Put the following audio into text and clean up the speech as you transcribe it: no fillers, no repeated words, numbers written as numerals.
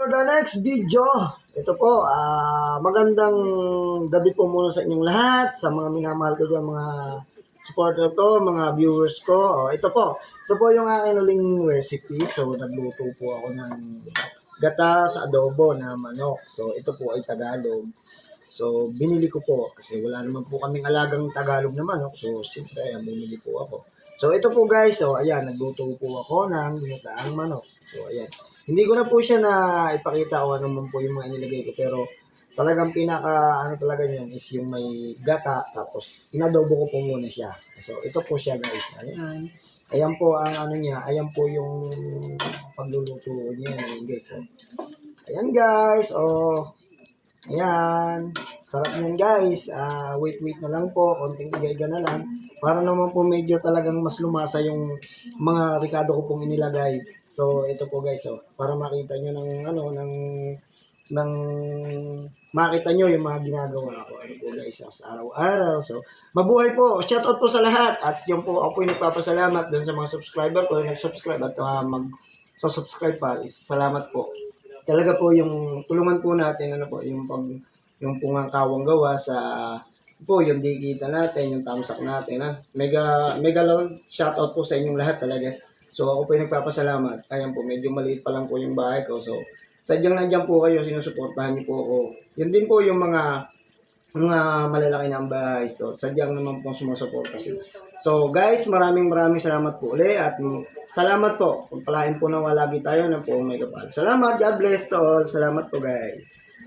for the next video. Ito po, magandang gabi po muna sa inyong lahat, sa mga minamahal ko dyan, mga supporter ko, mga viewers ko. Ito po yung aking uling recipe. So, nagluto po ako ng gata sa adobo na manok. So, ito po ay Tagalog. So, binili ko po kasi wala naman po kaming alagang Tagalog na manok. So, siyempre, bumili po ako. So, ito po guys. So, ayan, nagluto po ako ng ginataang manok. So, ayan. Hindi ko na po siya na ipakita kung ano man po yung mga inilagay ko. Pero, talagang ano talaga niyan is yung may gata. Tapos, inadobo ko po muna siya. So, ito po siya guys. Ayan. Ayan po ang ano niya. Ayan po yung pagluluto niya. Ayan guys. So, ayan guys. Ayan. Sarap niyan guys. Wait na lang po. Konting igay na lang. Para naman po medyo talagang mas lumasa yung mga ricado ko pong inilagay. So, ito po guys. Para makita nyo ng makita nyo yung mga ginagawa ko. Ano po guys. Sa araw-araw. So, mabuhay po. Shoutout po sa lahat. At yung po ako po yung nagpapasalamat dun sa mga subscriber ko. Nag-subscribe at mag-subscribe pa. Salamat po. Talaga po yung tulungan po natin yung pungangkawang gawa sa po yung di kita natin, yung tamsak natin mega shoutout po sa inyong lahat talaga. So ako po yung nagpapasalamat. Ayan po, medyo maliit pa lang po yung bahay ko. So sadyang nandiyan po kayo, sinusuportahan niyo po ako. Yun din po yung mga malalaki ng bahay. So sadyang naman po sumusuporta sila. So guys, maraming salamat po ulit at salamat po. Pagpalain po na lagi tayo ng po may kapal. Salamat, God bless to all. Salamat po guys.